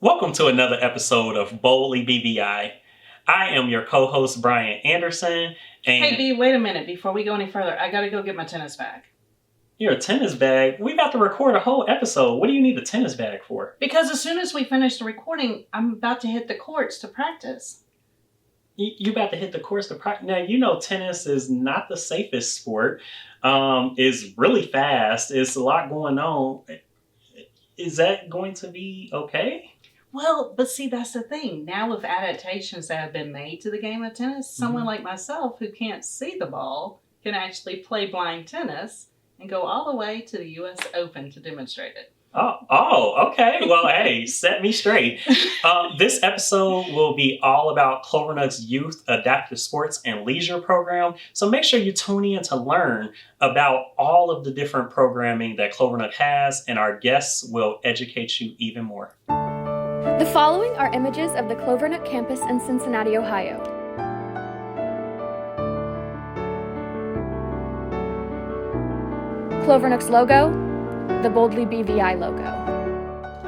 Welcome to another episode of Boldly BVI. I am your co-host, Brian Anderson. And Hey, B, wait a minute. Before we go any further, I gotta go get my tennis bag. Your tennis bag? We about to record a whole episode. What do you need the tennis bag for? Because as soon as we finish the recording, I'm about to hit the courts to practice. You about to hit the course to practice. Now, you know tennis is not the safest sport. It's really fast. It's a lot going on. Is that going to be okay? Well, but see, that's the thing. Now with adaptations that have been made to the game of tennis, someone like myself who can't see the ball can actually play blind tennis and go all the way to the U.S. Open to demonstrate it. Oh, okay. Well, hey, set me straight. This episode will be all about Clovernook's Youth Adaptive Sports and Leisure Program. So make sure you tune in to learn about all of the different programming that Clovernook has, and our guests will educate you even more. The following are images of the Clovernook campus in Cincinnati, Ohio. Clovernook's logo, the Boldly BVI logo.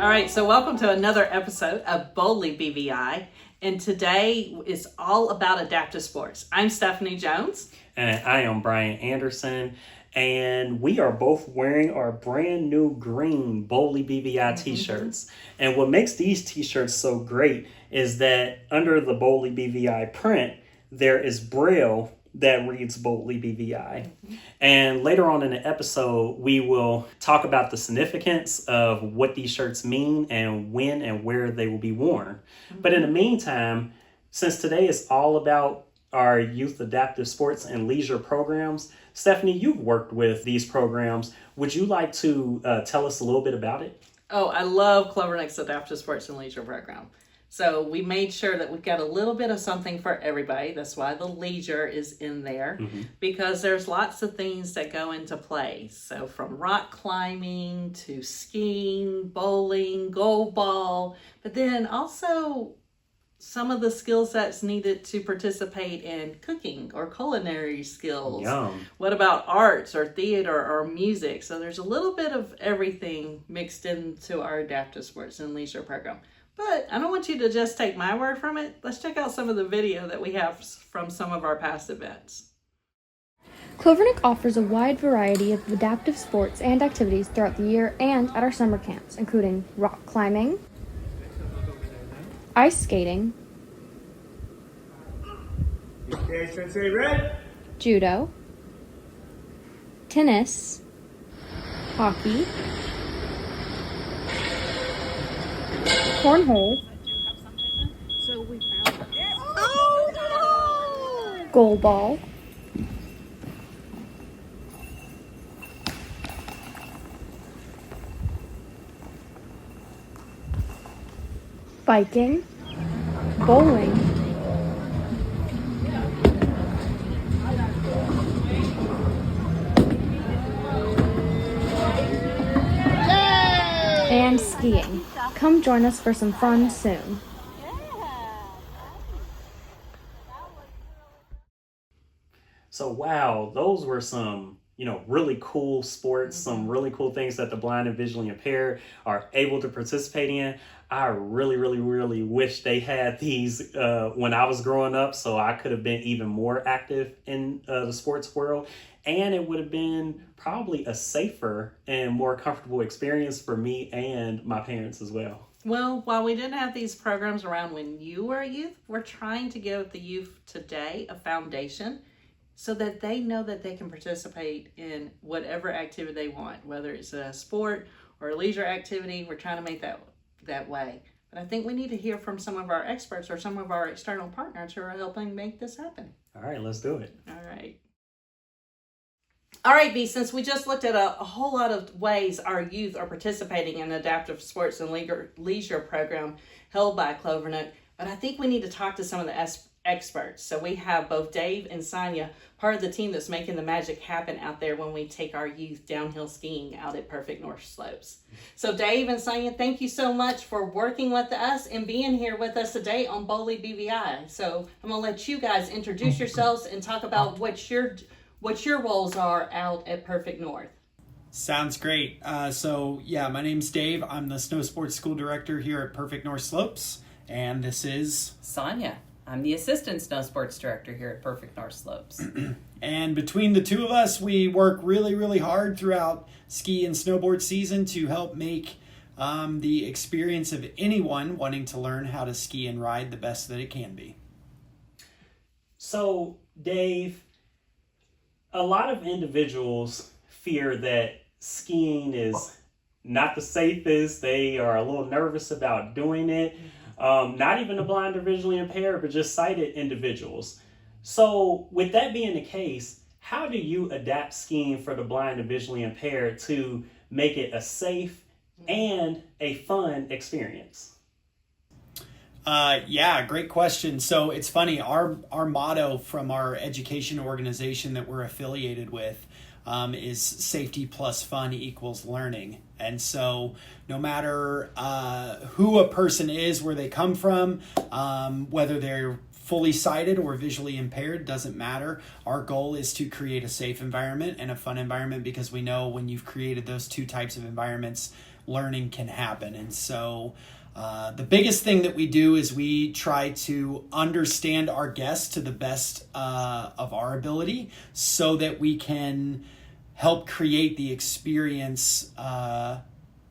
All right, so welcome to another episode of Boldly BVI, and today is all about adaptive sports. I'm Stephanie Jones. And I am Brian Anderson, and we are both wearing our brand new green Boldly BVI t-shirts. And what makes these t-shirts so great is that under the Boldly BVI print, there is Braille that reads Boldly BVI. And later on in the episode, we will talk about the significance of what these shirts mean and when and where they will be worn. But in the meantime, since today is all about our youth adaptive sports and leisure programs, Stephanie, you've worked with these programs. Would you like to tell us a little bit about it? Oh, I love Clovernook's Adaptive Sports and Leisure Program. So we made sure that we've got a little bit of something for everybody. That's why the leisure is in there, because there's lots of things that go into play. So from rock climbing to skiing, bowling, goalball, but then also some of the skill sets needed to participate in cooking or culinary skills. Yum. What about arts or theater or music? So there's a little bit of everything mixed into our adaptive sports and leisure program. But I don't want you to just take my word from it. Let's check out some of the video that we have from some of our past events. Clovernook offers a wide variety of adaptive sports and activities throughout the year and at our summer camps, including rock climbing, ice skating, judo, tennis, hockey, cornhole, goalball, biking, bowling, and skiing. Come join us for some fun soon. So, wow, those were some, really cool sports, some really cool things that the blind and visually impaired are able to participate in. I really, really, really wish they had these when I was growing up, so I could have been even more active in the sports world. And it would have been probably a safer and more comfortable experience for me and my parents as well. Well, while we didn't have these programs around when you were a youth, we're trying to give the youth today a foundation so that they know that they can participate in whatever activity they want, whether it's a sport or a leisure activity. We're trying to make that way. But I think we need to hear from some of our experts or some of our external partners who are helping make this happen. All right, let's do it. All right, B, since we just looked at a whole lot of ways our youth are participating in adaptive sports and leisure program held by Clovernook, but I think we need to talk to some of the experts. So we have both Dave and Sonja, part of the team that's making the magic happen out there when we take our youth downhill skiing out at Perfect North Slopes. So Dave and Sonja, thank you so much for working with us and being here with us today on Boldly BVI. So I'm going to let you guys introduce yourselves and talk about what your roles are out at Perfect North. Sounds great. My name's Dave. I'm the snow sports school director here at Perfect North Slopes, and this is Sonja. I'm the assistant snow sports director here at Perfect North Slopes. And between the two of us, we work really, really hard throughout ski and snowboard season to help make the experience of anyone wanting to learn how to ski and ride the best that it can be. So, Dave, a lot of individuals fear that skiing is not the safest. They are a little nervous about doing it. Not even the blind or visually impaired, but just sighted individuals. So with that being the case, how do you adapt skiing for the blind and visually impaired to make it a safe and a fun experience? Great question. So it's funny, our motto from our education organization that we're affiliated with is safety plus fun equals learning. And so no matter who a person is, where they come from, whether they're fully sighted or visually impaired, doesn't matter. Our goal is to create a safe environment and a fun environment, because we know when you've created those two types of environments, learning can happen. And so the biggest thing that we do is we try to understand our guests to the best of our ability, so that we can help create the experience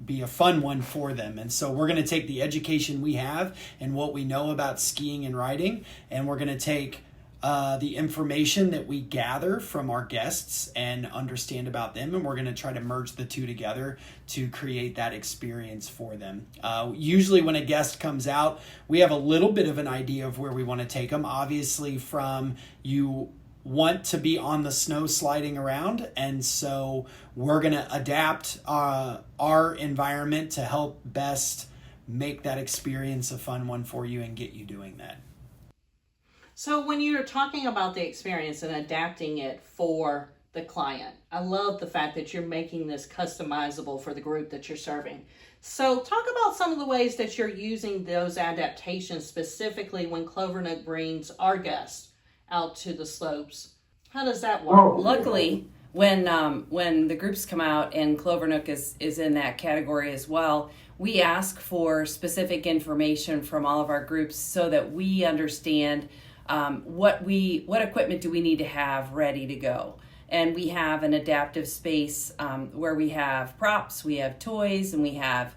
be a fun one for them. And so we're going to take the education we have and what we know about skiing and riding, and we're going to take the information that we gather from our guests and understand about them, and we're going to try to merge the two together to create that experience for them. Usually when a guest comes out, we have a little bit of an idea of where we want to take them. Obviously, from you want to be on the snow sliding around, and so we're going to adapt our environment to help best make that experience a fun one for you and get you doing that. So when you're talking about the experience and adapting it for the client, I love the fact that you're making this customizable for the group that you're serving. So talk about some of the ways that you're using those adaptations, specifically when Clovernook brings our guests out to the slopes. How does that work? Luckily, when the groups come out, and Clovernook is in that category as well, we ask for specific information from all of our groups so that we understand what equipment do we need to have ready to go. And we have an adaptive space where we have props, we have toys, and we have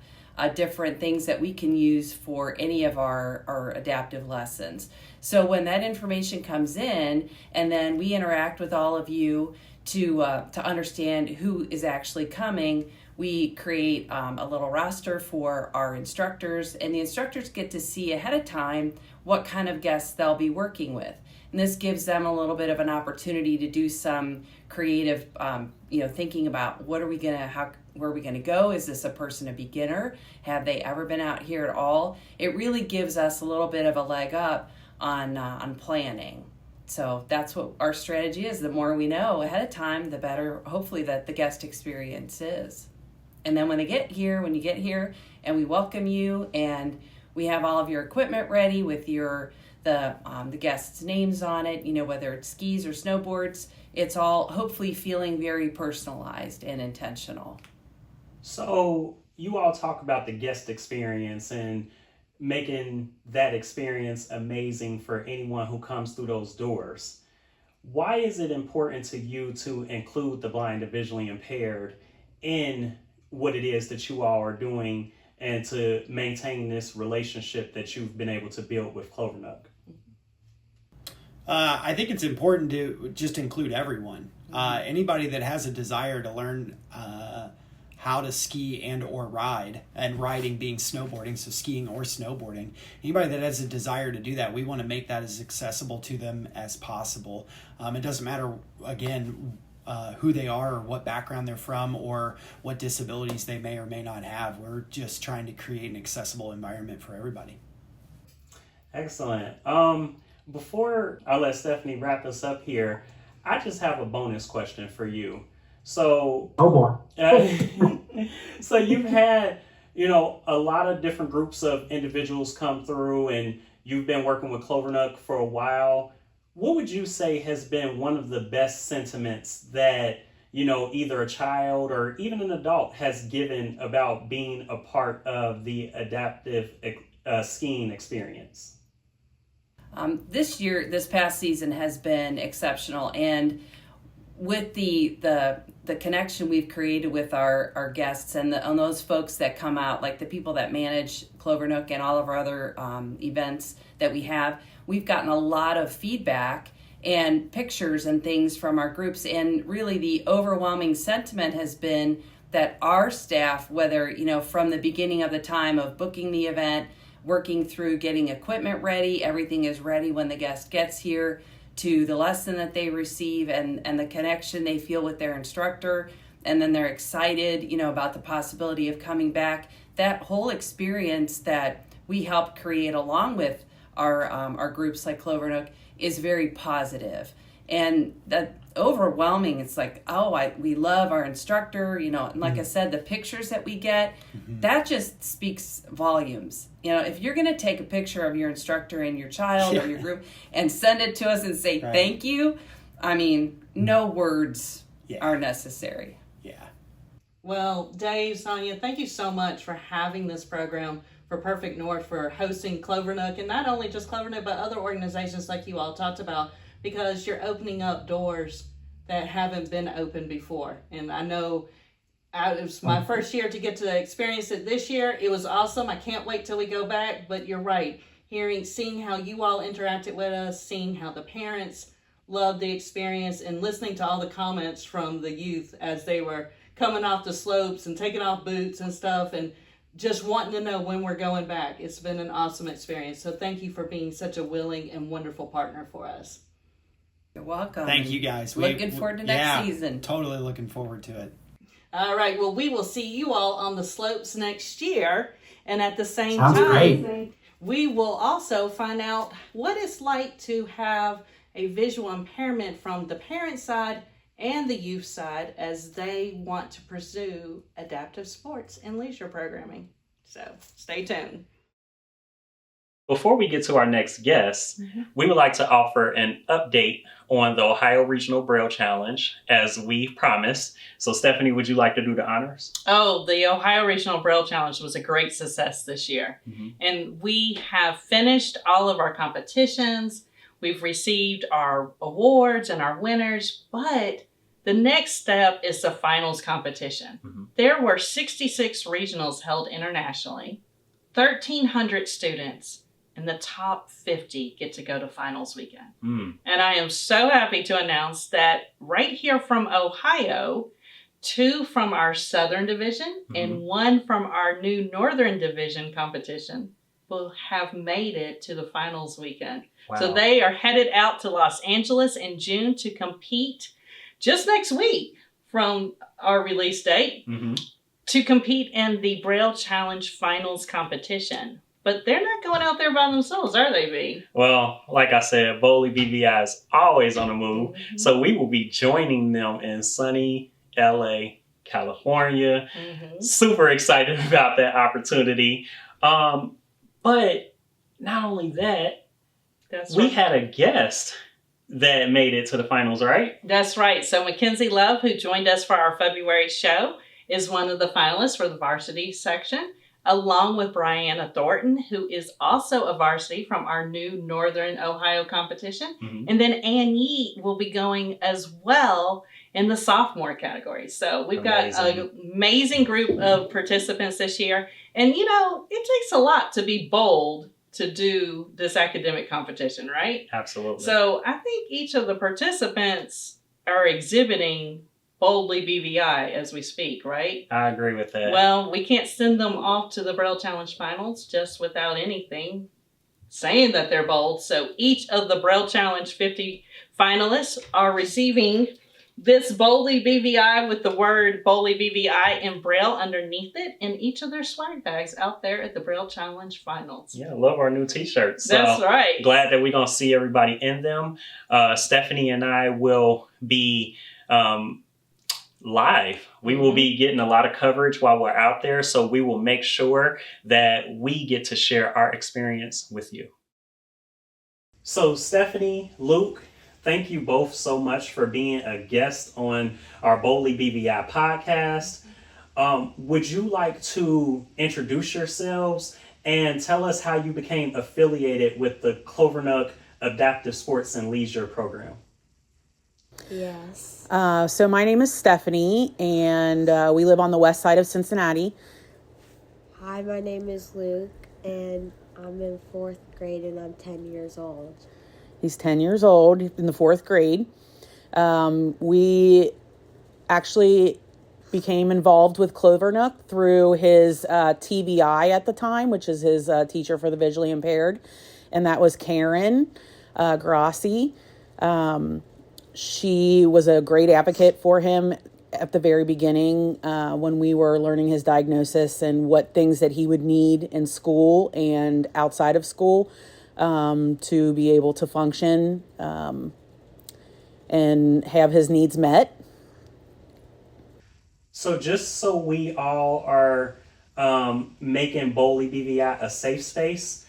different things that we can use for any of our adaptive lessons. So when that information comes in, and then we interact with all of you to understand who is actually coming, we create a little roster for our instructors, and the instructors get to see ahead of time what kind of guests they'll be working with. And this gives them a little bit of an opportunity to do some creative, thinking about where are we gonna go? Is this a person a beginner? Have they ever been out here at all? It really gives us a little bit of a leg up on planning. So that's what our strategy is. The more we know ahead of time, the better, hopefully, that the guest experience is. And then when you get here, and we welcome you, and we have all of your equipment ready with the guests' names on it, whether it's skis or snowboards, it's all hopefully feeling very personalized and intentional. So you all talk about the guest experience and making that experience amazing for anyone who comes through those doors. Why is it important to you to include the blind and visually impaired in what it is that you all are doing, and to maintain this relationship that you've been able to build with Clovernook? I think it's important to just include everyone. Anybody that has a desire to learn how to ski and or ride, and riding being snowboarding, so skiing or snowboarding. Anybody that has a desire to do that, we want to make that as accessible to them as possible. It doesn't matter, again, who they are or what background they're from or what disabilities they may or may not have. We're just trying to create an accessible environment for everybody. Excellent. Before I let Stephanie wrap us up here, I just have a bonus question for you. So, so you've had, a lot of different groups of individuals come through, and you've been working with Clovernook for a while. What would you say has been one of the best sentiments that, either a child or even an adult has given about being a part of the adaptive skiing experience? This past season has been exceptional, and with the connection we've created with our guests and those folks that come out, like the people that manage Clovernook and all of our other events that we have, we've gotten a lot of feedback and pictures and things from our groups, and really the overwhelming sentiment has been that our staff, whether from the beginning of the time of booking the event, working through getting equipment ready, everything is ready when the guest gets here, to the lesson that they receive and the connection they feel with their instructor, and then they're excited about the possibility of coming back. That whole experience that we help create along with our groups like Clovernook is very positive. And that overwhelming, it's like, we love our instructor, and like I said, the pictures that we get, that just speaks volumes. If you're going to take a picture of your instructor and your child or your group and send it to us and say thank you, no words are necessary. Yeah. Well, Dave, Sonja, thank you so much for having this program, for Perfect North, for hosting Clovernook, and not only just Clovernook, but other organizations like you all talked about, because you're opening up doors that haven't been opened before. And I know it was my first year to get to experience it this year. It was awesome. I can't wait till we go back, but you're right. Seeing how you all interacted with us, seeing how the parents loved the experience, and listening to all the comments from the youth as they were coming off the slopes and taking off boots and stuff, and just wanting to know when we're going back. It's been an awesome experience. So thank you for being such a willing and wonderful partner for us. You're welcome. Thank you, guys. Looking forward to next season. Totally looking forward to it. All right. Well, we will see you all on the slopes next year. And at the same Sounds time, great. we will also find out what it's like to have a visual impairment from the parent side and the youth side as they want to pursue adaptive sports and leisure programming. So stay tuned. Before we get to our next guest, we would like to offer an update on the Ohio Regional Braille Challenge, as we promised. So Stephanie, would you like to do the honors? Oh, the Ohio Regional Braille Challenge was a great success this year. And we have finished all of our competitions. We've received our awards and our winners, but the next step is the finals competition. There were 66 regionals held internationally, 1,300 students, and the top 50 get to go to finals weekend. And I am so happy to announce that right here from Ohio, 2 from our Southern Division and 1 from our new Northern Division competition will have made it to the finals weekend. Wow. So they are headed out to Los Angeles in June to compete just next week from our release date to compete in the Braille Challenge finals competition. But they're not going out there by themselves, are they, V? Well, like I said, Boldly BVI is always on the move. So we will be joining them in sunny LA, California. Super excited about that opportunity. But not only that, we had a guest that made it to the finals, right? That's right. So Mackenzie Love, who joined us for our February show, is one of the finalists for the varsity section, along with Brianna Thornton, who is also a varsity from our new Northern Ohio competition. And then Ann Yee will be going as well in the sophomore category. So we've got an amazing group of participants this year. And, it takes a lot to be bold to do this academic competition, right? Absolutely. So I think each of the participants are exhibiting Boldly BVI as we speak, right? I agree with that. Well, we can't send them off to the Braille Challenge finals just without anything saying that they're bold. So each of the Braille Challenge 50 finalists are receiving this Boldly BVI with the word Boldly BVI in Braille underneath it in each of their swag bags out there at the Braille Challenge finals. Yeah, I love our new t-shirts. That's right. Glad that we're going to see everybody in them. Stephanie and I will be live. We will be getting a lot of coverage while we're out there, so we will make sure that we get to share our experience with you. So Stephanie, Luke, thank you both so much for being a guest on our Boldly BVI podcast. Would you like to introduce yourselves and tell us how you became affiliated with the Clovernook Adaptive Sports and Leisure Program? Yes. So my name is Stephanie, and we live on the west side of Cincinnati. Hi, my name is Luke, and I'm in 4th grade, and I'm 10 years old. He's 10 years old in the 4th grade. We actually became involved with Clovernook through his TVI at the time, which is his teacher for the visually impaired, and that was Karen Grassi. She was a great advocate for him at the very beginning when we were learning his diagnosis and what things that he would need in school and outside of school to be able to function and have his needs met. So just so we all are making Boldly BVI a safe space,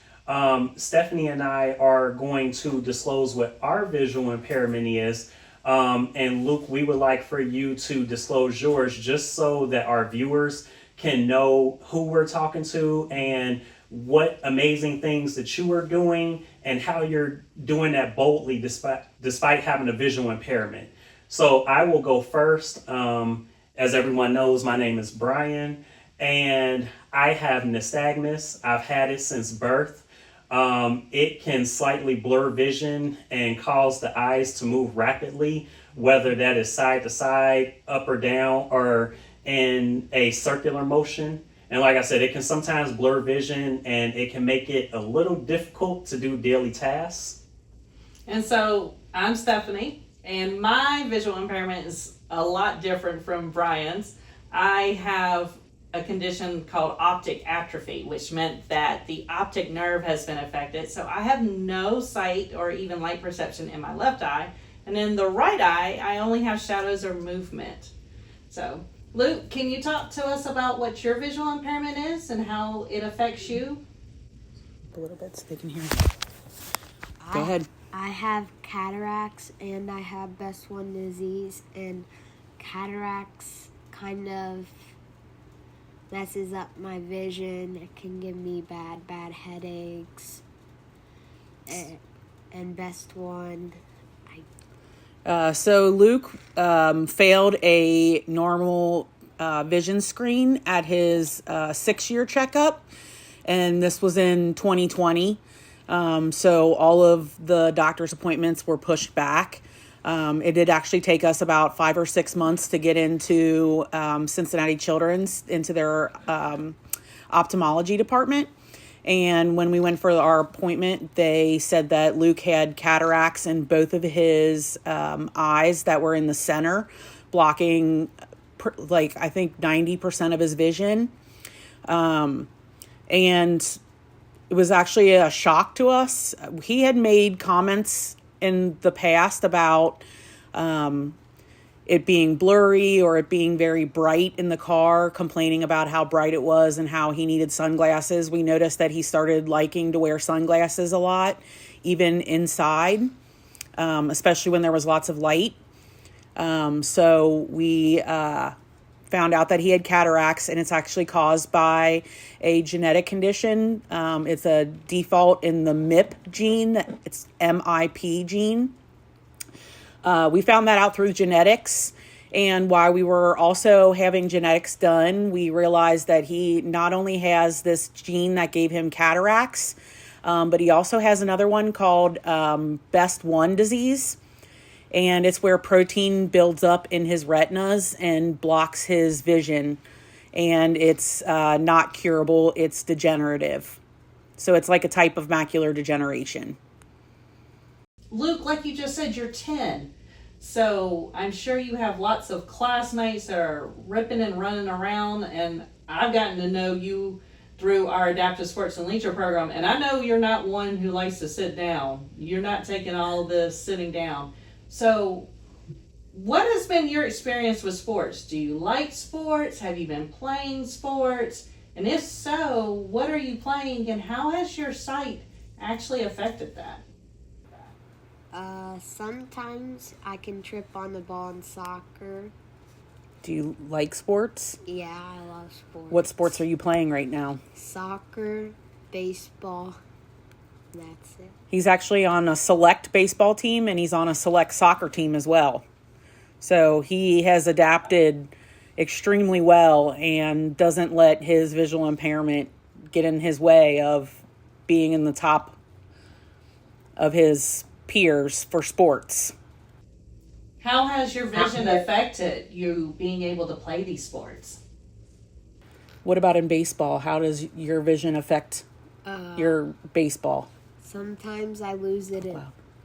Stephanie and I are going to disclose what our visual impairment is. And Luke, we would like for you to disclose yours just so that our viewers can know who we're talking to and what amazing things that you are doing and how you're doing that boldly despite having a visual impairment. So I will go first. As everyone knows, my name is Brian, and I have nystagmus. I've had it since birth. It can slightly blur vision and cause the eyes to move rapidly, whether that is side to side, up or down, or in a circular motion. And like I said, it can sometimes blur vision and it can make it a little difficult to do daily tasks. And so I'm Stephanie, and my visual impairment is a lot different from Brian's. I have a condition called optic atrophy, which meant that the optic nerve has been affected. So I have no sight or even light perception in my left eye. And in the right eye, I only have shadows or movement. So Luke, can you talk to us about what your visual impairment is and how it affects you? A little bit so they can hear me. Go ahead. I have cataracts, and I have best one disease, and cataracts kind of messes up my vision. It can give me bad headaches. And best one, So Luke failed a normal vision screen at his 6-year checkup, and this was in 2020. So all of the doctor's appointments were pushed back. It did actually take us about 5 or 6 months to get into Cincinnati Children's, into their ophthalmology department. And when we went for our appointment, they said that Luke had cataracts in both of his eyes that were in the center, blocking I think 90% of his vision. And it was actually a shock to us. He had made comments in the past about it being blurry or it being very bright in the car, complaining about how bright it was and how he needed sunglasses. We noticed that he started liking to wear sunglasses a lot, even inside, especially when there was lots of light. So we found out that he had cataracts, and it's actually caused by a genetic condition. It's a default in the MIP gene. It's MIP gene. We found that out through genetics, and while we were also having genetics done, we realized that he not only has this gene that gave him cataracts, but he also has another one called best one disease, and it's where protein builds up in his retinas and blocks his vision, and it's not curable, it's degenerative. So it's like a type of macular degeneration. Luke, like you just said, you're 10. So I'm sure you have lots of classmates that are ripping and running around, and I've gotten to know you through our Adaptive Sports and Leisure program, and I know you're not one who likes to sit down. You're not taking all this sitting down. So what has been your experience with sports? Do you like sports? Have you been playing sports? And if so, what are you playing, and how has your sight actually affected that? Sometimes I can trip on the ball in soccer. Do you like sports? Yeah, I love sports. What sports are you playing right now? Soccer, baseball. That's it. He's actually on a select baseball team and he's on a select soccer team as well. So he has adapted extremely well and doesn't let his visual impairment get in his way of being in the top of his peers for sports. How has your vision affected you being able to play these sports? What about in baseball? How does your vision affect your baseball? Sometimes I lose it.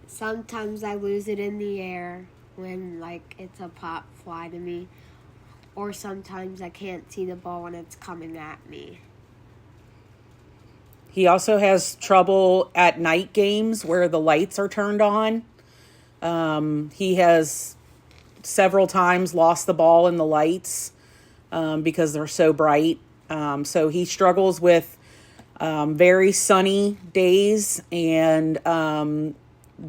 Sometimes I lose it in the air when like it's a pop fly to me, or sometimes I can't see the ball when it's coming at me. He also has trouble at night games where the lights are turned on. He has several times lost the ball in the lights because they're so bright. So he struggles with very sunny days and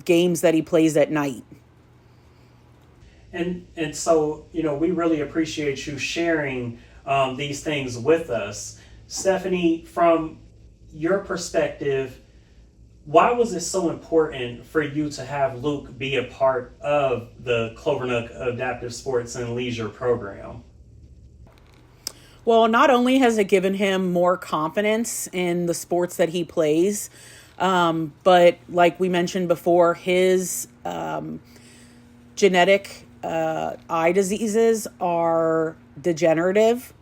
games that he plays at night. And so, we really appreciate you sharing these things with us. Stephanie, from your perspective, why was it so important for you to have Luke be a part of the Clovernook Adaptive Sports and Leisure program? Well, not only has it given him more confidence in the sports that he plays, but like we mentioned before, his genetic eye diseases are degenerative.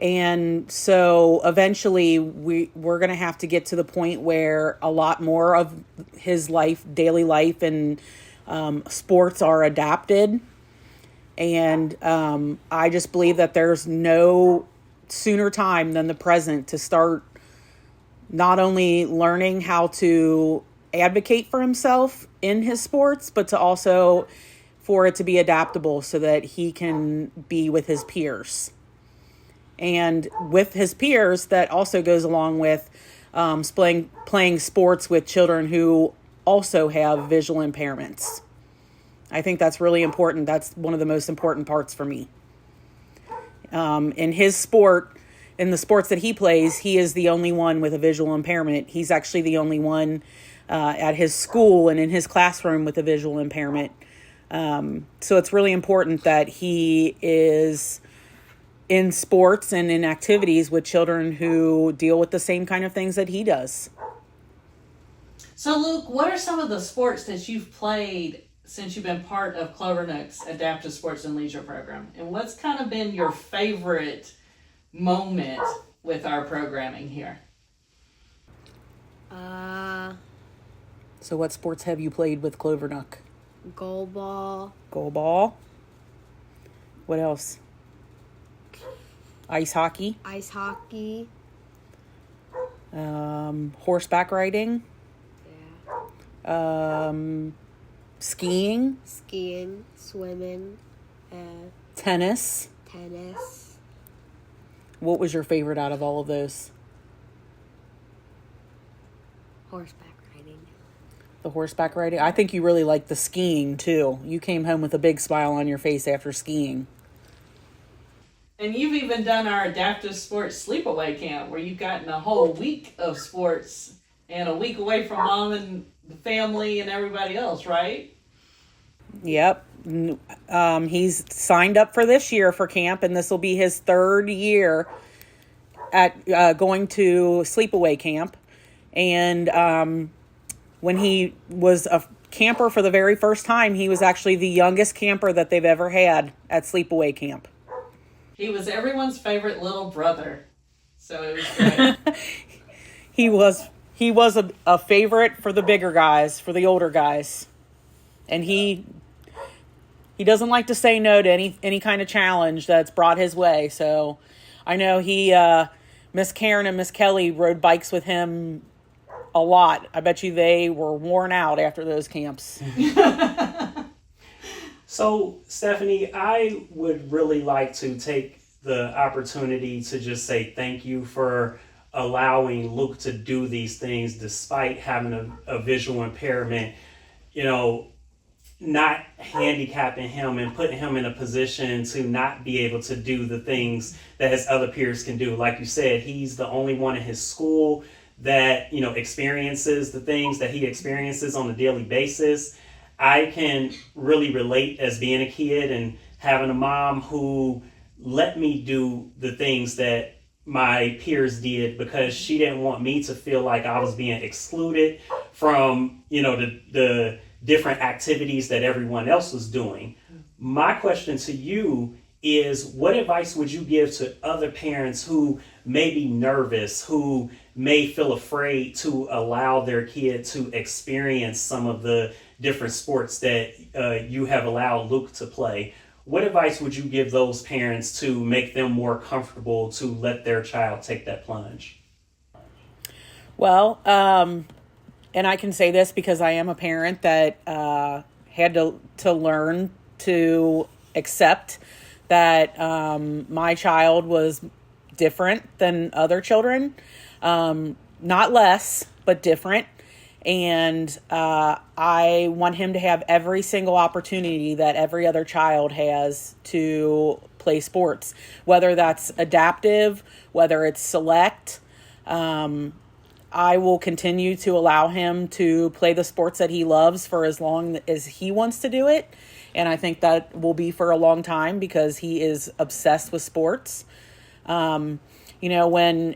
And so eventually we're going to have to get to the point where a lot more of his life, daily life, and sports are adapted. And I just believe that there's no sooner time than the present to start not only learning how to advocate for himself in his sports, but to also for it to be adaptable so that he can be with his peers. And with his peers, that also goes along with playing sports with children who also have visual impairments. I think that's really important. That's one of the most important parts for me. In his sport, in the sports that he plays, he is the only one with a visual impairment. He's actually the only one at his school and in his classroom with a visual impairment. So it's really important that he is in sports and in activities with children who deal with the same kind of things that he does. So, Luke, what are some of the sports that you've played since you've been part of Clovernook's Adaptive Sports and Leisure program? And what's kind of been your favorite moment with our programming here? So what sports have you played with Clovernook? Goalball. Goalball. What else? Ice hockey. Ice hockey. Horseback riding. Yeah. Skiing. Skiing. Swimming. Tennis. Tennis. What was your favorite out of all of those? Horseback riding. The horseback riding? I think you really liked the skiing too. You came home with a big smile on your face after skiing. And you've even done our adaptive sports sleepaway camp where you've gotten a whole week of sports and a week away from mom and the family and everybody else, right? Yep. He's signed up for this year for camp, and this will be his third year at going to sleepaway camp. And when he was a camper for the very first time, he was actually the youngest camper that they've ever had at sleepaway camp. He was everyone's favorite little brother. So it was great. He was a favorite for the bigger guys, for the older guys. And he doesn't like to say no to any kind of challenge that's brought his way. So I know Miss Karen and Miss Kelly rode bikes with him a lot. I bet you they were worn out after those camps. So, Stephanie, I would really like to take the opportunity to just say thank you for allowing Luke to do these things despite having a visual impairment. you know, not handicapping him and putting him in a position to not be able to do the things that his other peers can do. Like you said, he's the only one in his school that, you know, experiences the things that he experiences on a daily basis. I can really relate as being a kid and having a mom who let me do the things that my peers did because she didn't want me to feel like I was being excluded from, you know, the different activities that everyone else was doing. My question to you is, what advice would you give to other parents who may be nervous, who may feel afraid to allow their kid to experience some of the different sports that you have allowed Luke to play? What advice would you give those parents to make them more comfortable to let their child take that plunge? Well, and I can say this because I am a parent that had to learn to accept that my child was different than other children, not less, but different. And I want him to have every single opportunity that every other child has to play sports, whether that's adaptive, whether it's select. I will continue to allow him to play the sports that he loves for as long as he wants to do it. And I think that will be for a long time because he is obsessed with sports. You know, when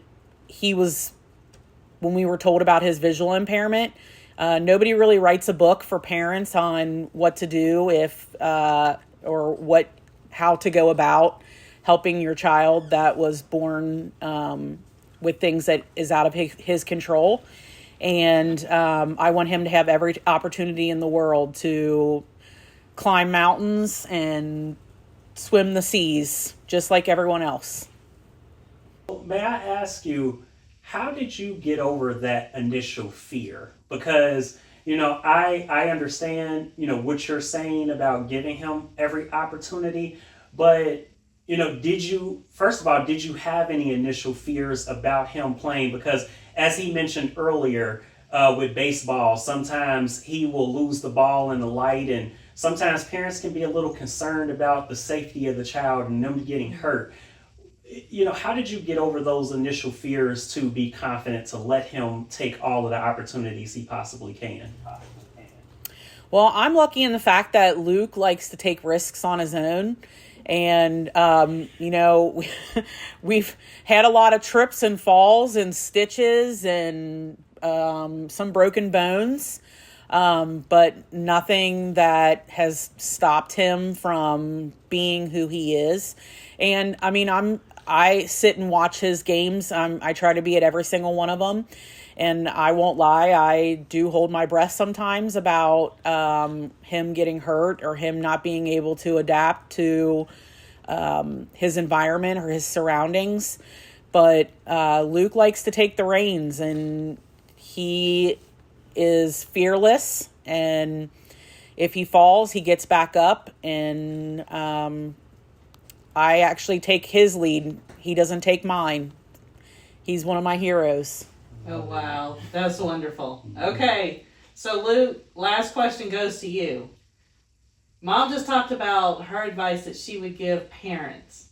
we were told about his visual impairment, nobody really writes a book for parents on what to do how to go about helping your child that was born with things that is out of his control. And I want him to have every opportunity in the world to climb mountains and swim the seas, just like everyone else. May I ask you, how did you get over that initial fear? Because, you know, I understand, you know, what you're saying about giving him every opportunity, but, you know, first of all, did you have any initial fears about him playing? Because as he mentioned earlier, with baseball, sometimes he will lose the ball in the light, and sometimes parents can be a little concerned about the safety of the child and them getting hurt. You know, how did you get over those initial fears to be confident to let him take all of the opportunities he possibly can? Well, I'm lucky in the fact that Luke likes to take risks on his own. And, you know, we've had a lot of trips and falls and stitches and some broken bones, but nothing that has stopped him from being who he is. And I mean, I sit and watch his games. I try to be at every single one of them. And I won't lie, I do hold my breath sometimes about him getting hurt or him not being able to adapt to his environment or his surroundings. But Luke likes to take the reins, and he is fearless. And if he falls, he gets back up. And I actually take his lead. He doesn't take mine. He's one of my heroes. Oh, wow. That's wonderful. Okay. So, Luke, last question goes to you. Mom just talked about her advice that she would give parents.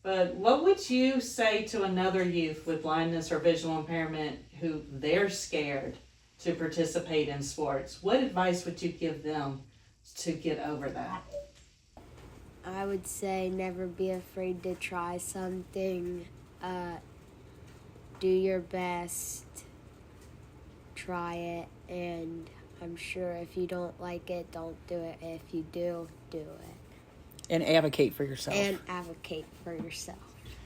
But what would you say to another youth with blindness or visual impairment who they're scared to participate in sports? What advice would you give them to get over that? I would say never be afraid to try something. Do your best. Try it. And I'm sure if you don't like it, don't do it. If you do, do it. And advocate for yourself. And advocate for yourself.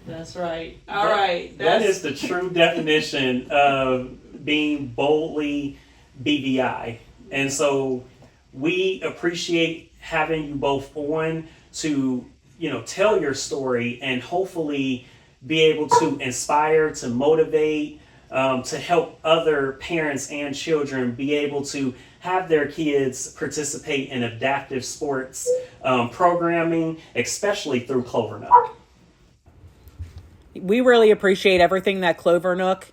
That's right. All right. That is the true definition of being boldly BVI. And so we appreciate having you both on to, you know, tell your story and hopefully be able to inspire, to motivate, to help other parents and children be able to have their kids participate in adaptive sports programming, especially through Clovernook. We really appreciate everything that Clovernook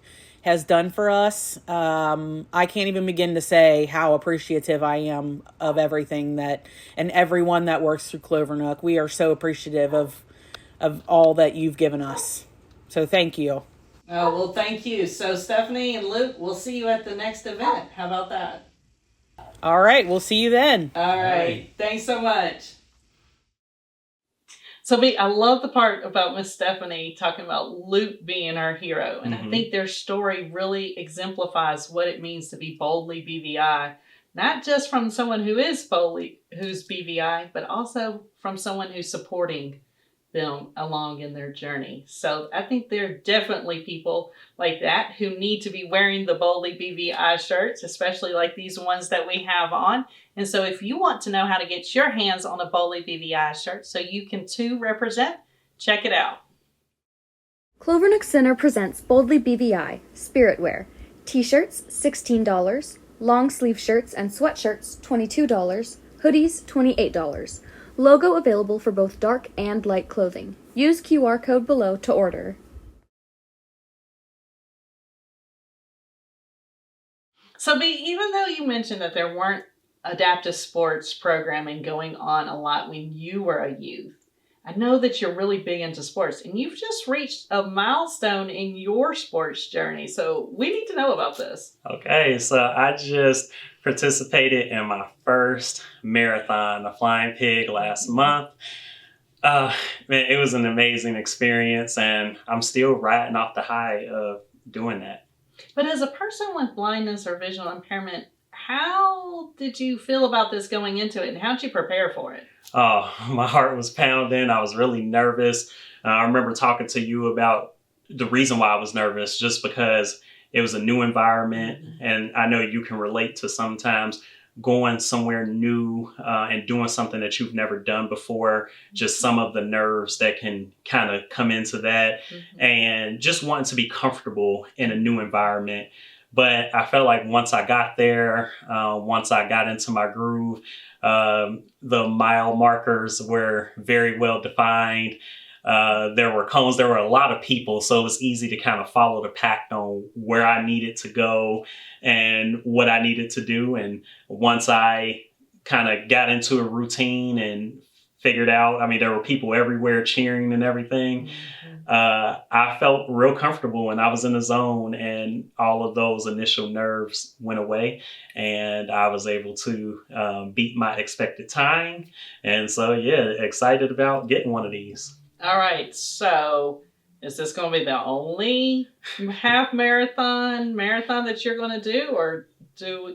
has done for us. I can't even begin to say how appreciative I am of everything and everyone that works through Clovernook. We are so appreciative of all that you've given us. So thank you. Oh, well, thank you. So Stephanie and Luke, we'll see you at the next event. How about that? All right. We'll see you then. All right. Thanks so much. So I love the part about Miss Stephanie talking about Luke being our hero. And I think their story really exemplifies what it means to be boldly BVI, not just from someone who's BVI, but also from someone who's supporting them along in their journey. So I think there are definitely people like that who need to be wearing the Boldly BVI shirts, especially like these ones that we have on. And so if you want to know how to get your hands on a Boldly BVI shirt so you can too represent, check it out. Clovernook Center presents Boldly BVI Spirit Wear. T-shirts $16, long sleeve shirts and sweatshirts $22, hoodies $28. Logo available for both dark and light clothing. Use QR code below to order. So even though you mentioned that there weren't adaptive sports programming going on a lot when you were a youth, I know that you're really big into sports and you've just reached a milestone in your sports journey. So we need to know about this. Okay, so I just participated in my first marathon, the Flying Pig, last month. Man, it was an amazing experience, and I'm still riding off the high of doing that. But as a person with blindness or visual impairment, how did you feel about this going into it, and how did you prepare for it? Oh, my heart was pounding. I was really nervous. I remember talking to you about the reason why I was nervous, just because it was a new environment. And I know you can relate to sometimes going somewhere new and doing something that you've never done before, just some of the nerves that can kind of come into that, and just wanting to be comfortable in a new environment. But I felt like once I got there, once I got into my groove, the mile markers were very well defined. There were cones, there were a lot of people, so it was easy to kind of follow the pack on where I needed to go and what I needed to do. And once I kind of got into a routine and figured out, I mean, there were people everywhere cheering and everything. I felt real comfortable and I was in the zone, and all of those initial nerves went away and I was able to beat my expected time. And so, yeah, excited about getting one of these. All right, so is this going to be the only half marathon that you're going to do, or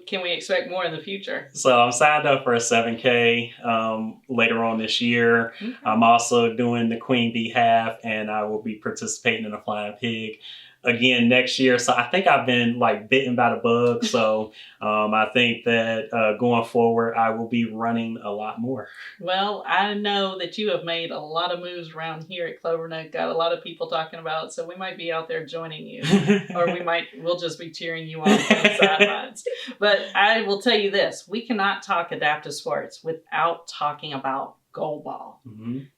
can we expect more in the future? So I'm signed up for a 7K later on this year. Okay. I'm also doing the Queen Bee half, and I will be participating in the Flying Pig again next year. So I think I've been like bitten by the bug. So I think that going forward, I will be running a lot more. Well, I know that you have made a lot of moves around here at Clovernook, got a lot of people talking about it, so we might be out there joining you, or we'll just be cheering you on from the sidelines. But I will tell you this, we cannot talk adaptive sports without talking about goalball.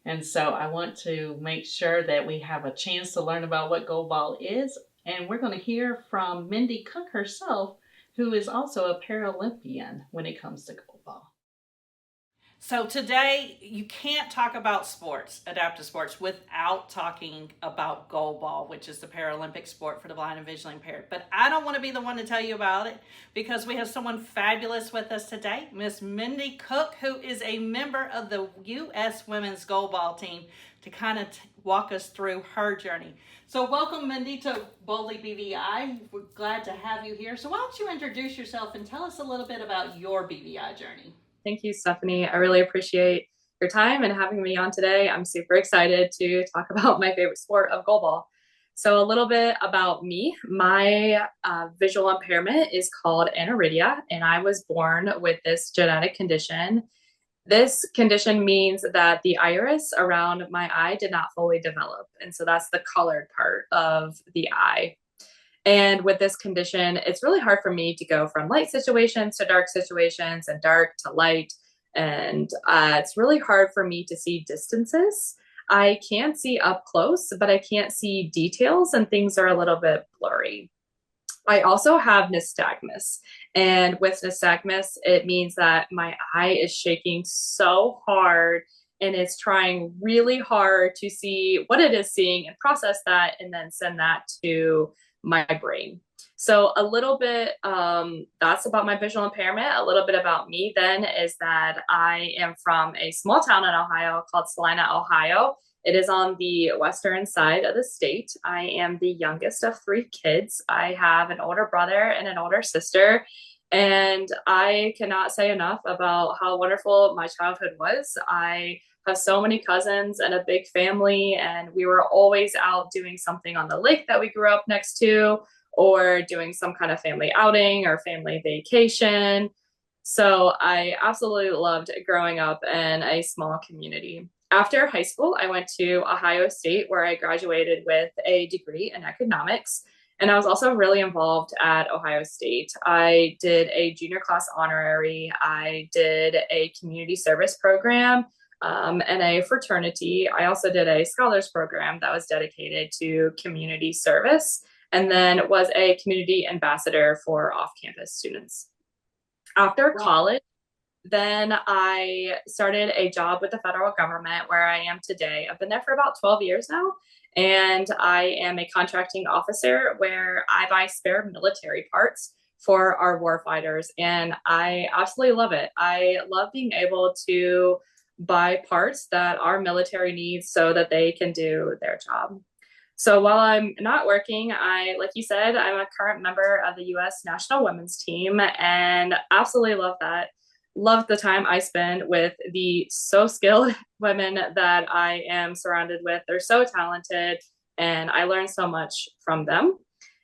And so I want to make sure that we have a chance to learn about what goalball is. And we're going to hear from Mindy Cook herself, who is also a Paralympian when it comes to goalball. So today, you can't talk about sports, adaptive sports, without talking about goalball, which is the Paralympic sport for the blind and visually impaired. But I don't want to be the one to tell you about it, because we have someone fabulous with us today, Miss Mindy Cook, who is a member of the U.S. Women's Goalball team, to kind of walk us through her journey. So welcome, Mindy, to Boldly BVI. We're glad to have you here. So why don't you introduce yourself and tell us a little bit about your BVI journey? Thank you, Stephanie. I really appreciate your time and having me on today. I'm super excited to talk about my favorite sport of goalball. So a little bit about me. My visual impairment is called aniridia, and I was born with this genetic condition. This condition means that the iris around my eye did not fully develop. And so that's the colored part of the eye. And with this condition, it's really hard for me to go from light situations to dark situations and dark to light. And it's really hard for me to see distances. I can see up close, but I can't see details, and things are a little bit blurry. I also have nystagmus, and with nystagmus, it means that my eye is shaking so hard and it's trying really hard to see what it is seeing and process that and then send that to my brain. So a little bit, that's about my visual impairment. A little bit about me then is that I am from a small town in Ohio called Salina, Ohio. It is on the western side of the state. I am the youngest of 3 kids. I have an older brother and an older sister. And I cannot say enough about how wonderful my childhood was. I have so many cousins and a big family, and we were always out doing something on the lake that we grew up next to, or doing some kind of family outing or family vacation. So I absolutely loved growing up in a small community. After high school, I went to Ohio State, where I graduated with a degree in economics. And I was also really involved at Ohio State. I did a junior class honorary. I did a community service program and a fraternity. I also did a scholars program that was dedicated to community service, and then was a community ambassador for off-campus students. After college, then I started a job with the federal government where I am today. I've been there for about 12 years now, and I am a contracting officer where I buy spare military parts for our warfighters, and I absolutely love it. I love being able to buy parts that our military needs so that they can do their job. So while I'm not working, like you said, I'm a current member of the U.S. national women's team, and absolutely love that. Love the time I spend with the so skilled women that I am surrounded with. They're so talented, and I learn so much from them.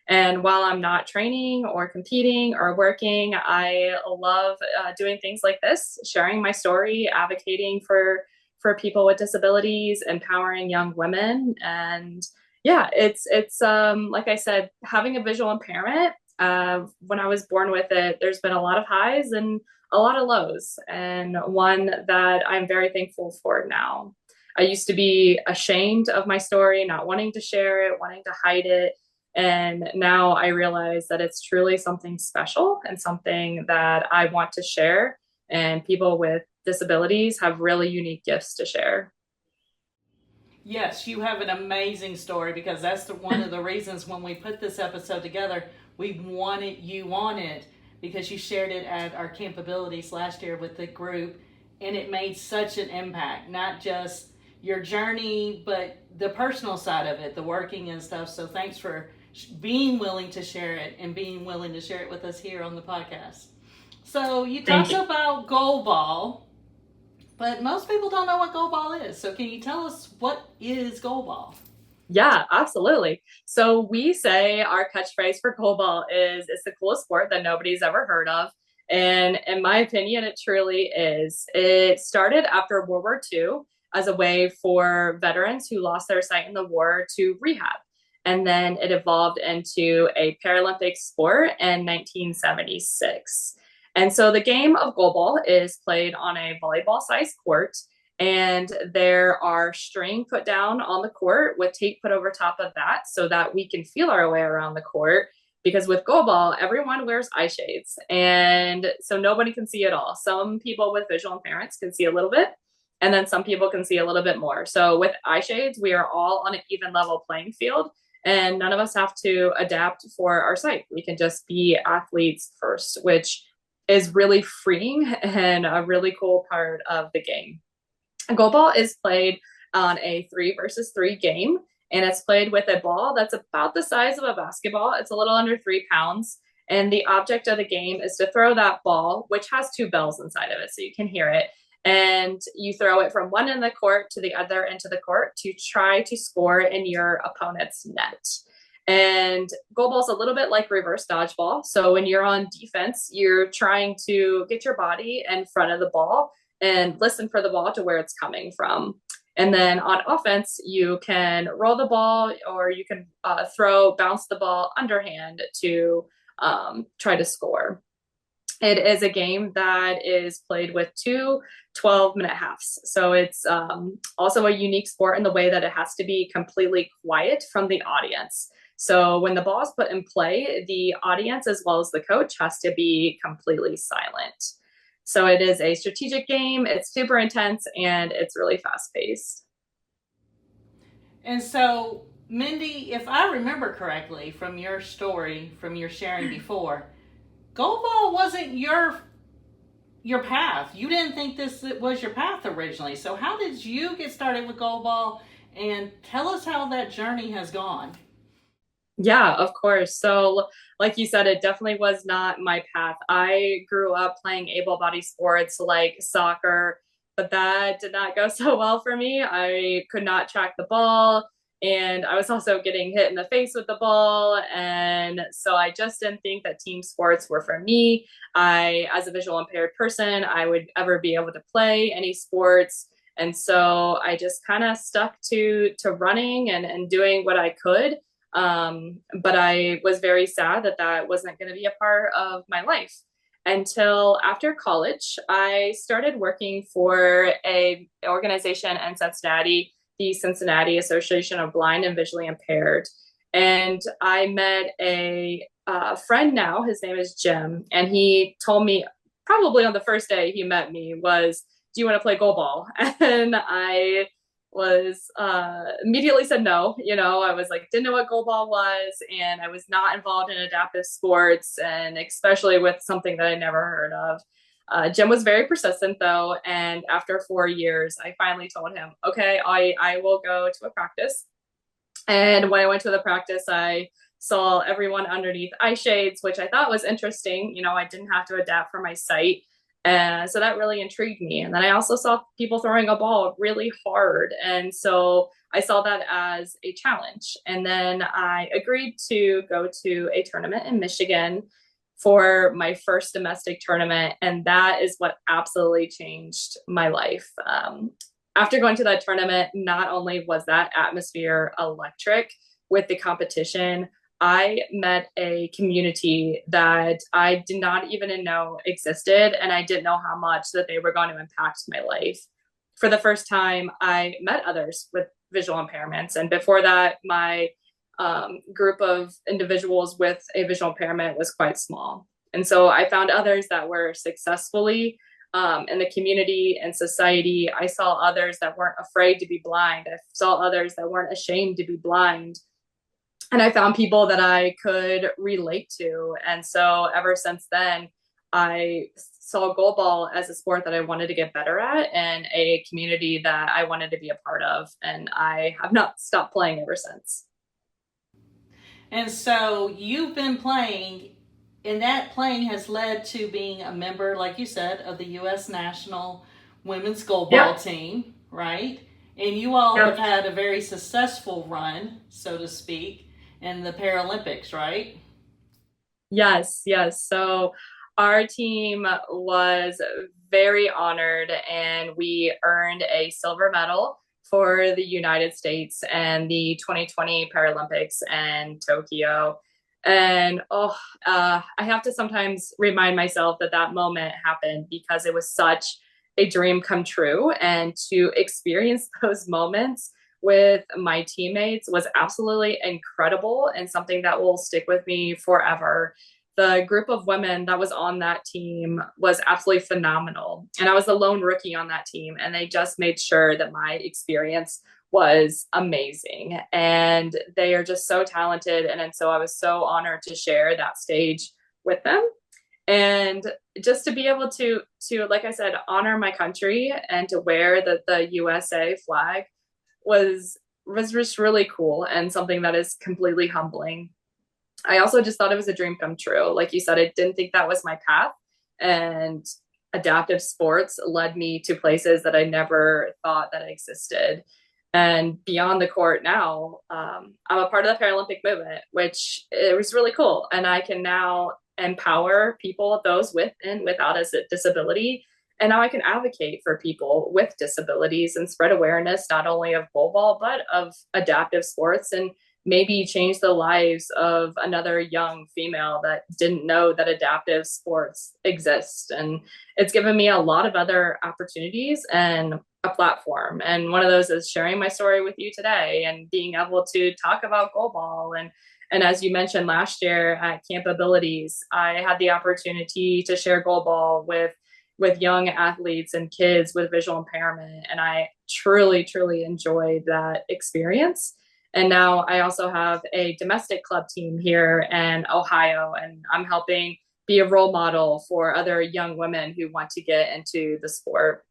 And while I'm not training or competing or working, I love doing things like this, sharing my story, advocating for people with disabilities, empowering young women. And yeah, it's like I said, having a visual impairment, when I was born with it, there's been a lot of highs and a lot of lows, and one that I'm very thankful for now. I used to be ashamed of my story, not wanting to share it, wanting to hide it. And now I realize that it's truly something special and something that I want to share. And people with disabilities have really unique gifts to share. Yes, you have an amazing story, because that's one of the reasons when we put this episode together, we wanted you on it, because you shared it at our Camp Abilities last year with the group, and it made such an impact, not just your journey, but the personal side of it, the working and stuff. So thanks for being willing to share it and being willing to share it with us here on the podcast. So you talked about Goalball, but most people don't know what Goalball is. So can you tell us what is Goalball? Yeah, absolutely. So we say our catchphrase for Goalball is, it's the coolest sport that nobody's ever heard of. And in my opinion, it truly is. It started after World War II as a way for veterans who lost their sight in the war to rehab. And then it evolved into a Paralympic sport in 1976. And so the game of Goalball is played on a volleyball-sized court, and there are string put down on the court with tape put over top of that so that we can feel our way around the court. Because with Goalball, everyone wears eye shades, and so nobody can see at all. Some people with visual impairments can see a little bit, and then some people can see a little bit more. So with eye shades, we are all on an even level playing field, and none of us have to adapt for our sight. We can just be athletes first, which is really freeing and a really cool part of the game. Goalball is played on a 3-versus-3 game, and it's played with a ball that's about the size of a basketball. It's a little under 3 pounds, and the object of the game is to throw that ball, which has 2 bells inside of it, so you can hear it, and you throw it from one end of the court to the other end of the court to try to score in your opponent's net. And Goalball is a little bit like reverse dodgeball. So when you're on defense, you're trying to get your body in front of the ball and listen for the ball to where it's coming from. And then on offense, you can roll the ball, or you can bounce the ball underhand to try to score. It is a game that is played with 2 12-minute halves. So it's also a unique sport in the way that it has to be completely quiet from the audience. So when the ball is put in play, the audience as well as the coach has to be completely silent. So it is a strategic game. It's super intense and it's really fast paced. And so, Mindy, if I remember correctly from your story, from your sharing before, goalball wasn't your path. You didn't think this was your path originally. So how did you get started with goalball? And tell us how that journey has gone. Yeah, of course. So, like you said, it definitely was not my path. I grew up playing able-bodied sports like soccer, but that did not go so well for me. I could not track the ball, and I was also getting hit in the face with the ball. And so I just didn't think that team sports were for me. As a visual impaired person, I would ever be able to play any sports. And so I just kind of stuck to running and doing what I could. But I was very sad that that wasn't going to be a part of my life until after college. I started working for a organization in Cincinnati, the Cincinnati Association of Blind and Visually Impaired. And I met a friend now, his name is Jim, and he told me probably on the first day he met me was, do you want to play goalball? And I was immediately said no. I was like, didn't know what goalball was, and I was not involved in adaptive sports, and especially with something that I never heard of. Jim was very persistent though, and after 4 years, I finally told him, okay, I will go to a practice. And when I went to the practice, I saw everyone underneath eye shades, which I thought was interesting. I didn't have to adapt for my sight. And so that really intrigued me. And then I also saw people throwing a ball really hard. And so I saw that as a challenge. And then I agreed to go to a tournament in Michigan for my first domestic tournament. And that is what absolutely changed my life. After going to that tournament, not only was that atmosphere electric with the competition, I met a community that I did not even know existed, and I didn't know how much that they were going to impact my life. For the first time, I met others with visual impairments, and before that, my group of individuals with a visual impairment was quite small. And so I found others that were successfully in the community and society. I saw others that weren't afraid to be blind. I saw others that weren't ashamed to be blind. And I found people that I could relate to. And so ever since then, I saw goalball as a sport that I wanted to get better at and a community that I wanted to be a part of. And I have not stopped playing ever since. And so you've been playing, and that playing has led to being a member, like you said, of the U.S. National Women's Goalball Team, right? And you all have had a very successful run, so to speak, in the Paralympics, right? Yes. So our team was very honored, and we earned a silver medal for the United States and the 2020 Paralympics in Tokyo. And I have to sometimes remind myself that moment happened because it was such a dream come true, and to experience those moments with my teammates was absolutely incredible and something that will stick with me forever. The group of women that was on that team was absolutely phenomenal. And I was the lone rookie on that team, and they just made sure that my experience was amazing. And they are just so talented. And so I was so honored to share that stage with them. And just to be able to, like I said, honor my country and to wear the USA flag was just really cool and something that is completely humbling. I also just thought it was a dream come true. Like you said, I didn't think that was my path, and adaptive sports led me to places that I never thought that existed. And beyond the court now, I'm a part of the Paralympic movement, which it was really cool. And I can now empower people, those with and without a disability. And now I can advocate for people with disabilities and spread awareness, not only of goalball, but of adaptive sports, and maybe change the lives of another young female that didn't know that adaptive sports exist. And it's given me a lot of other opportunities and a platform. And one of those is sharing my story with you today and being able to talk about goalball And as you mentioned, last year at Camp Abilities, I had the opportunity to share goalball with young athletes and kids with visual impairment. And I truly, truly enjoyed that experience. And now I also have a domestic club team here in Ohio, and I'm helping be a role model for other young women who want to get into the sport.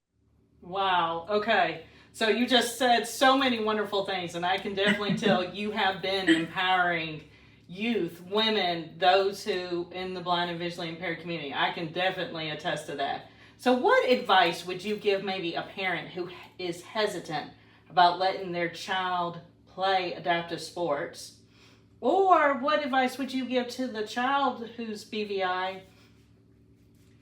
Wow. Okay. So you just said so many wonderful things, and I can definitely tell you have been empowering youth, women, those who in the blind and visually impaired community. I can definitely attest to that. So what advice would you give maybe a parent who is hesitant about letting their child play adaptive sports? Or what advice would you give to the child who's BVI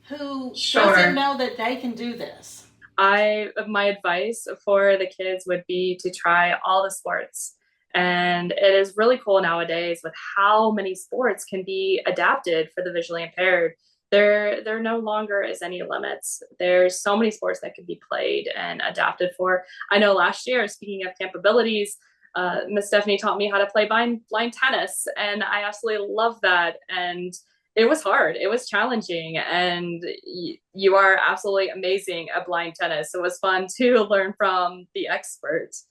who doesn't know that they can do this? My advice for the kids would be to try all the sports. And it is really cool nowadays with how many sports can be adapted for the visually impaired. There no longer is any limits. There's so many sports that can be played and adapted for. I know last year, speaking of Camp Abilities, Miss Stephanie taught me how to play blind tennis, and I absolutely love that. And it was hard. It was challenging, and you are absolutely amazing at blind tennis. So it was fun to learn from the experts.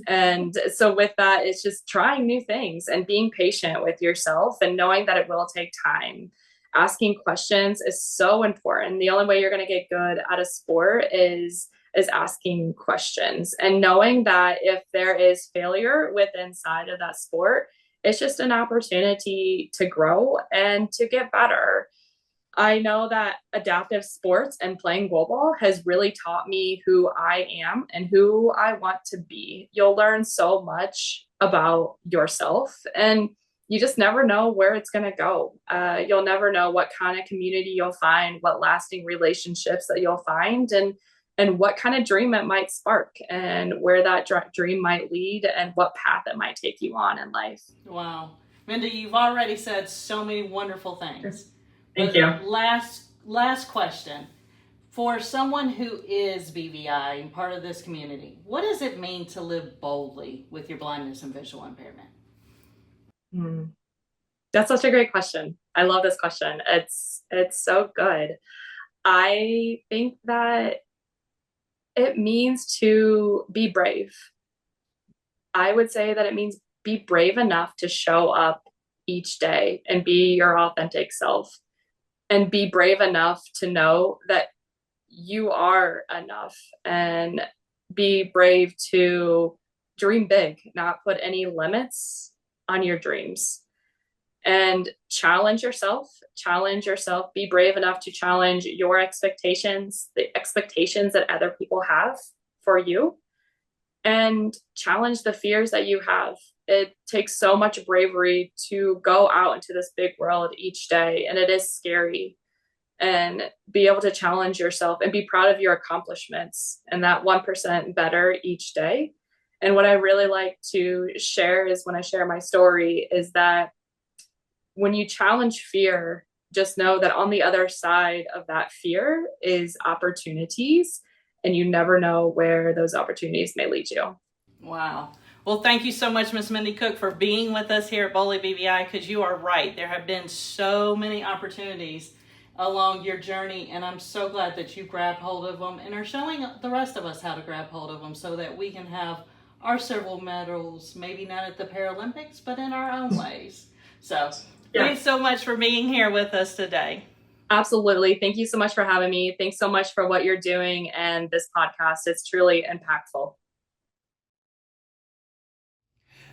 And so with that, it's just trying new things and being patient with yourself and knowing that it will take time. Asking questions is so important. The only way you're going to get good at a sport is asking questions and knowing that if there is failure inside of that sport, it's just an opportunity to grow and to get better. I know that adaptive sports and playing goalball has really taught me who I am and who I want to be. You'll learn so much about yourself, and you just never know where it's going to go. You'll never know what kind of community you'll find, what lasting relationships that you'll find, and what kind of dream it might spark, and where that dream might lead, and what path it might take you on in life. Wow. Mindy, you've already said so many wonderful things. Thank you. Last question. For someone who is BVI and part of this community, what does it mean to live boldly with your blindness and visual impairment? That's such a great question. I love this question. It's so good. I think that it means to be brave. I would say that it means be brave enough to show up each day and be your authentic self, and be brave enough to know that you are enough, and be brave to dream big, not put any limits on your dreams, and challenge yourself, be brave enough to challenge your expectations, the expectations that other people have for you, and challenge the fears that you have. It takes so much bravery to go out into this big world each day, and it is scary. And be able to challenge yourself and be proud of your accomplishments and that 1% better each day. And what I really like to share is, when I share my story, is that when you challenge fear, just know that on the other side of that fear is opportunities, and you never know where those opportunities may lead you. Wow. Well, thank you so much, Miss Mindy Cook, for being with us here at Boldly BVI, because you are right. There have been so many opportunities along your journey, and I'm so glad that you grabbed hold of them and are showing the rest of us how to grab hold of them so that we can have our silver medals, maybe not at the Paralympics, but in our own ways. So thanks so much for being here with us today. Absolutely. Thank you so much for having me. Thanks so much for what you're doing and this podcast. It's truly impactful.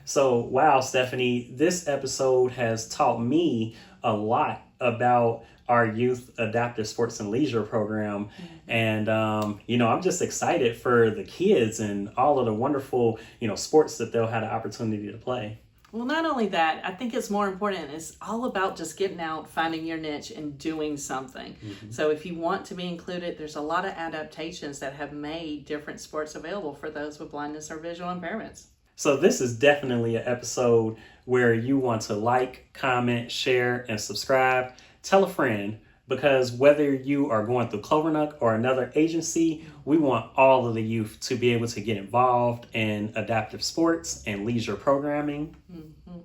So, wow, Stephanie, this episode has taught me a lot about our youth adaptive sports and leisure program. And, I'm just excited for the kids and all of the wonderful, sports that they'll have the opportunity to play. Well, not only that, I think it's more important. It's all about just getting out, finding your niche, and doing something. Mm-hmm. So if you want to be included, there's a lot of adaptations that have made different sports available for those with blindness or visual impairments. So this is definitely an episode where you want to like, comment, share, and subscribe. Tell a friend, because whether you are going through Clovernook or another agency, we want all of the youth to be able to get involved in adaptive sports and leisure programming. Mm-hmm.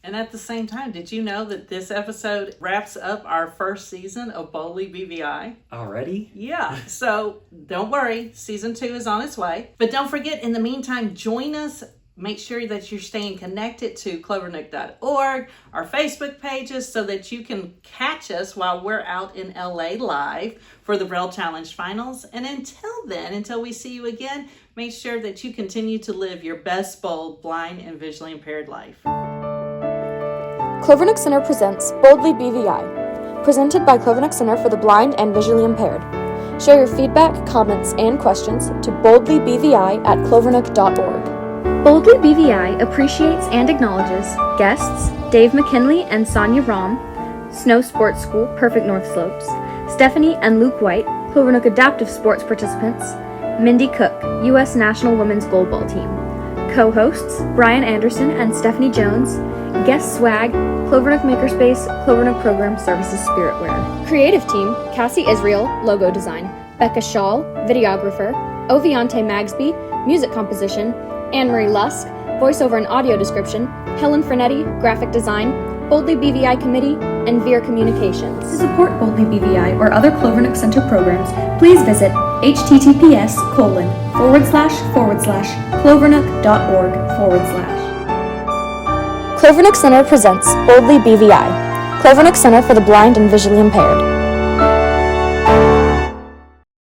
And at the same time, did you know that this episode wraps up our first season of Boldly BVI? Already? Yeah, so don't worry, season 2 is on its way. But don't forget, in the meantime, join us. Make sure that you're staying connected to clovernook.org, our Facebook pages, so that you can catch us while we're out in LA live for the Braille Challenge Finals. And until we see you again, make sure that you continue to live your best, bold, blind, and visually impaired life. Clovernook Center presents Boldly BVI, presented by Clovernook Center for the Blind and Visually Impaired. Share your feedback, comments, and questions to boldlybvi@clovernook.org. Boldly BVI appreciates and acknowledges guests Dave McKinley and Sonja Rom, Snow Sports School, Perfect North Slopes, Stephanie and Luke White, Clovernook Adaptive Sports participants, Mindy Cook, U.S. National Women's Goalball Team, co-hosts Brian Anderson and Stephanie Jones, guest swag, Clovernook Makerspace, Clovernook Program Services Spiritwear. Creative team, Cassie Israel, logo design, Becca Shaw, videographer, Oviante Magsby, music composition, Anne-Marie Lusk, voiceover and audio description, Helen Frenetti, graphic design, Boldly BVI Committee, and Veer Communications. To support Boldly BVI or other Clovernook Center programs, please visit https://clovernook.org/. Clovernook Center presents Boldly BVI, Clovernook Center for the Blind and Visually Impaired.